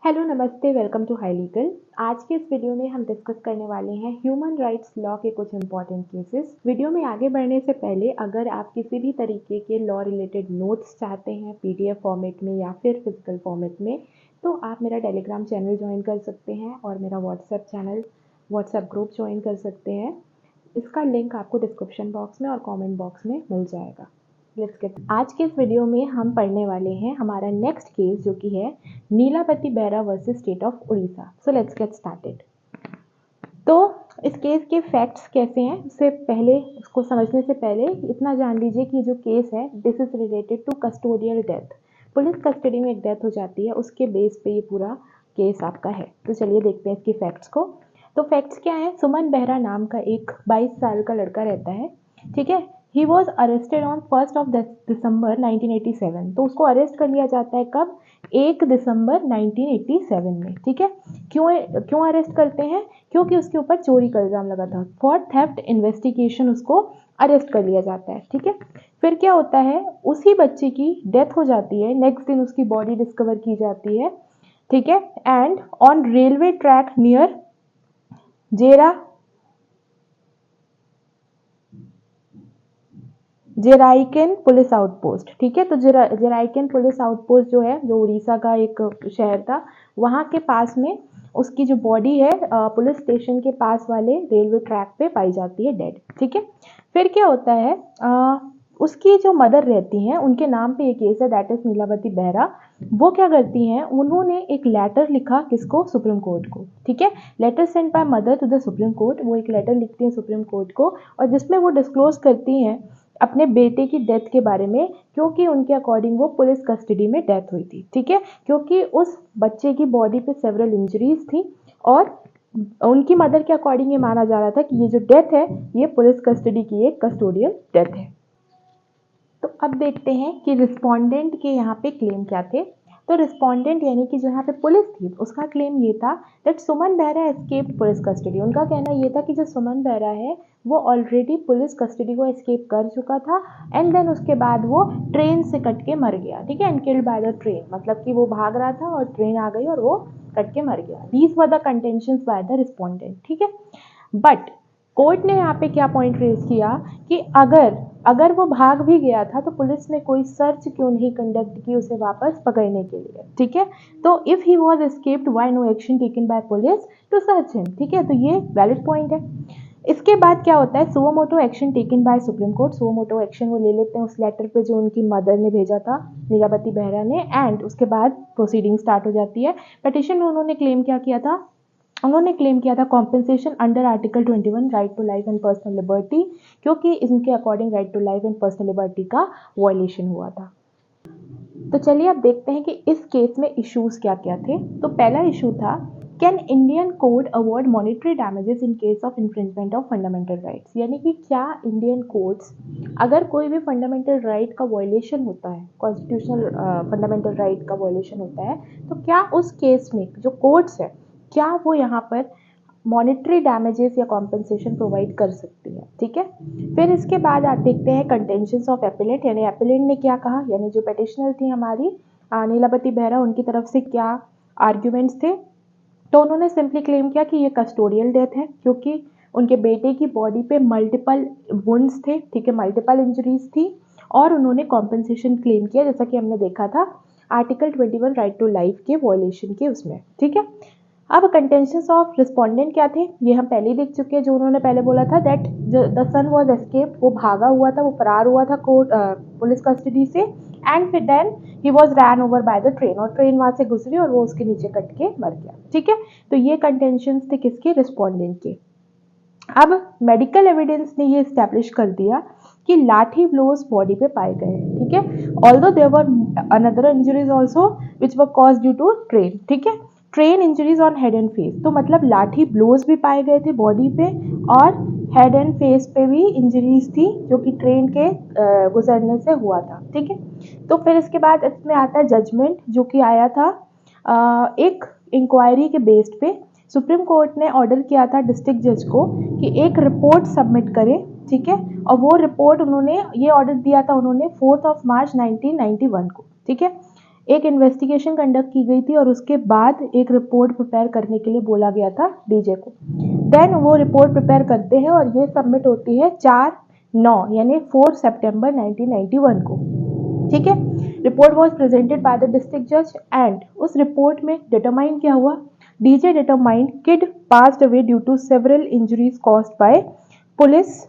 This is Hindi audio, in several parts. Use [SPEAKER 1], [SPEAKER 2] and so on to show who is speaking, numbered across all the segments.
[SPEAKER 1] हेलो नमस्ते वेलकम टू हाई लीगल। आज के इस वीडियो में हम डिस्कस करने वाले हैं ह्यूमन राइट्स लॉ के कुछ इंपॉर्टेंट केसेस। वीडियो में आगे बढ़ने से पहले अगर आप किसी भी तरीके के लॉ रिलेटेड नोट्स चाहते हैं पीडीएफ फॉर्मेट में या फिर फिजिकल फॉर्मेट में, तो आप मेरा टेलीग्राम चैनल ज्वाइन कर सकते हैं और मेरा व्हाट्सएप ग्रुप ज्वाइन कर सकते हैं। इसका लिंक आपको डिस्क्रिप्शन बॉक्स में और कॉमेंट बॉक्स में मिल जाएगा। Let's get. आज के इस वीडियो में हम पढ़ने वाले हैं हमारा नेक्स्ट केस जो कि है Nilabati Behera versus state of Orissa. So let's get started. तो इस केस के फैक्ट्स कैसे हैं, उससे पहले उसको समझने से पहले इतना जान लीजिए कि जो केस है this is related to custodial death. Police custody में एक डेथ हो जाती है, उसके बेस पे ये पूरा केस आपका है। तो चलिए देखते हैं इसकी फैक्ट्स को। तो फैक्ट्स क्या है, सुमन बेहरा नाम का एक 22 साल का लड़का रहता है, ठीक है। ही वॉज अरेस्टेड ऑन 1 दिसंबर 1987। तो उसको अरेस्ट कर लिया जाता है कब? 1 दिसंबर 1987 में, ठीक है। क्यों अरेस्ट करते हैं? क्योंकि उसके ऊपर चोरी का इल्जाम लगा था। फॉर थेफ्ट इन्वेस्टिगेशन उसको अरेस्ट कर लिया जाता है, ठीक है। फिर क्या होता है, उसी बच्चे की डेथ हो जाती है। नेक्स्ट दिन उसकी बॉडी डिस्कवर की जाती है, ठीक है। And on railway track near Jeraikela police outpost, ठीक है। तो जेराइकेन पुलिस आउटपोस्ट जो है, जो उड़ीसा का एक शहर था, वहाँ के पास में उसकी जो बॉडी है पुलिस स्टेशन के पास वाले रेलवे ट्रैक पे पाई जाती है डेड, ठीक है। फिर क्या होता है, उसकी जो मदर रहती हैं उनके नाम पे ये केस है, दैट इज नीलावती बेहरा। वो क्या करती हैं, उन्होंने एक लेटर लिखा किसको? सुप्रीम कोर्ट को, ठीक है। Letter send by mother to the Supreme Court. वो एक लेटर लिखती हैं सुप्रीम कोर्ट को और जिसमें वो डिस्क्लोज करती हैं अपने बेटे की डेथ के बारे में, क्योंकि उनके अकॉर्डिंग वो पुलिस कस्टडी में डेथ हुई थी, ठीक है। क्योंकि उस बच्चे की बॉडी पे सेवरल इंजरीज थी और उनकी मदर के अकॉर्डिंग ये माना जा रहा था कि ये जो डेथ है ये पुलिस कस्टडी की एक कस्टोडियल डेथ है। तो अब देखते हैं कि रिस्पोंडेंट के यहाँ पे क्लेम क्या थे। तो रिस्पोंडेंट यानी कि जो यहाँ पे पुलिस थी उसका क्लेम ये था that Suman Behera escaped police custody. उनका कहना ये था कि जो सुमन बेहरा है वो ऑलरेडी पुलिस कस्टडी को एस्केप कर चुका था एंड देन उसके बाद वो ट्रेन से कट के मर गया, ठीक है। And killed by the train, मतलब कि वो भाग रहा था और ट्रेन आ गई और वो कट के मर गया। These were the contentions by the respondent, ठीक है। बट कोर्ट ने यहाँ पे क्या पॉइंट रेज किया कि अगर वो भाग भी गया था तो पुलिस ने कोई सर्च क्यों नहीं कंडक्ट की उसे वापस पकड़ने के लिए, ठीक है। तो if he was escaped why no action taken by police to search him, ठीक है। तो ये वैलिड पॉइंट है। इसके बाद क्या होता है, suo motu action taken bye supreme court. Suo motu action वो ले लेते हैं उस लेटर पे जो उनकी मदर ने भेजा था नीलावती बेहरा ने, एंड उसके बाद प्रोसीडिंग स्टार्ट हो जाती है। पिटिशन में उन्होंने क्लेम क्या किया था? उन्होंने क्लेम किया था compensation under article 21 right to life and personal liberty, क्योंकि इनके according right to life and personal liberty का वायलेशन हुआ था। तो चलिए अब देखते हैं कि इस केस में इश्यूज क्या क्या थे। तो पहला इशू था, can Indian code award monetary damages in case of infringement of fundamental rights. यानी कि क्या इंडियन कोर्ट्स अगर कोई भी फंडामेंटल राइट का वायलेशन होता है, कॉन्स्टिट्यूशनल फंडामेंटल राइट का वायलेशन होता है, तो क्या उस केस में जो कोर्ट्स है क्या वो यहाँ पर मॉनिटरी डैमेजेस या कॉम्पेंसेशन प्रोवाइड कर सकती है, ठीक है। फिर इसके बाद आप देखते हैं कंटेंशंस ऑफ एपिलेंट, यानी एपिलेंट ने क्या कहा, यानी जो पेटिशनर थी हमारी नीलावती बेहरा, उनकी तरफ से क्या आर्ग्यूमेंट्स थे। तो उन्होंने सिंपली क्लेम किया कि ये कस्टोडियल डेथ है क्योंकि उनके बेटे की बॉडी पे मल्टीपल वुंड्स थे, ठीक है, मल्टीपल इंजरीज थी। और उन्होंने कॉम्पेंसेशन क्लेम किया जैसा कि हमने देखा था आर्टिकल 21 राइट टू लाइफ के वायलेशन के उसमें, ठीक है। अब कंटेंशंस ऑफ रिस्पोंडेंट क्या थे, ये हम पहले ही देख चुके हैं। जो उन्होंने पहले बोला था that the son was escape, वो भागा हुआ था, वो फरार हुआ था कोर्ट पुलिस कस्टडी से, एंड फिर then he was ran over by the train, और ट्रेन वहां से गुजरी और वो उसके नीचे कट के मर गया, ठीक है। तो ये कंटेंशंस थे किसके? रिस्पोंडेंट के। अब मेडिकल एविडेंस ने ये स्टैब्लिश कर दिया कि लाठी ब्लोज बॉडी पे पाए गए हैं, ठीक है। Although there were another injuries also which were cause due to train, ठीक है। Train injuries on head and face, तो मतलब लाठी ब्लोज भी पाए गए थे बॉडी पे और हेड एंड फेस पे भी इंजरीज थी जो कि ट्रेन के गुजरने से हुआ था, ठीक है। तो फिर इसके बाद इसमें आता है जजमेंट जो कि आया था एक इंक्वायरी के बेस्ड पे। सुप्रीम कोर्ट ने ऑर्डर किया था डिस्ट्रिक्ट जज को कि एक रिपोर्ट सबमिट करें, ठीक है। और वो रिपोर्ट उन्होंने ये ऑर्डर दिया था उन्होंने 4 मार्च 1991 को, ठीक है। एक इन्वेस्टिगेशन कंडक्ट की गई थी और उसके बाद एक रिपोर्ट प्रिपेयर करने के लिए बोला गया था डीजे को। देन वो रिपोर्ट प्रिपेयर करते हैं और ये सबमिट होती है 4/9 यानी 4 सितंबर 1991 को। ठीक है, report was presented by the district जज एंड उस रिपोर्ट में डिटरमाइन क्या हुआ, DJ determined kid passed away due to several injuries caused by police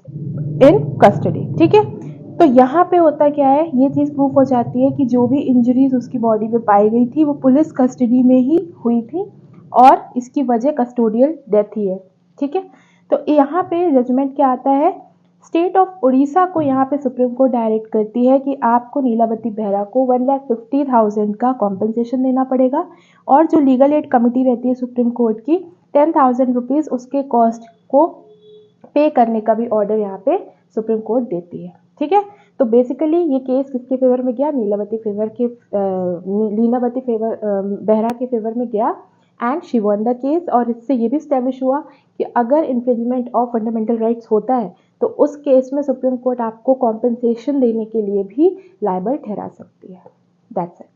[SPEAKER 1] in custody. ठीक है, तो यहाँ पे होता क्या है, ये चीज़ प्रूफ हो जाती है कि जो भी इंजरीज उसकी बॉडी पे पाई गई थी वो पुलिस कस्टडी में ही हुई थी और इसकी वजह कस्टोडियल डेथ ही है। ठीक है, तो यहाँ पे जजमेंट क्या आता है, स्टेट ऑफ उड़ीसा को यहाँ पे सुप्रीम कोर्ट डायरेक्ट करती है कि आपको नीलावती बेहरा को 1,50,000 का कॉम्पनसेशन देना पड़ेगा और जो लीगल एड कमेटी रहती है सुप्रीम कोर्ट की 10,000 रुपीज़ उसके कॉस्ट को पे करने का भी ऑर्डर यहाँ पे सुप्रीम कोर्ट देती है। ठीक है, तो बेसिकली ये केस किसके फेवर में गया, नीलावती बेहरा के फेवर में गया and she won the case. और इससे ये भी स्टैब्लिश हुआ कि अगर इन्फ्रिंजमेंट ऑफ फंडामेंटल राइट्स होता है तो उस केस में सुप्रीम कोर्ट आपको कॉम्पनसेशन देने के लिए भी लायबल ठहरा सकती है। That's it.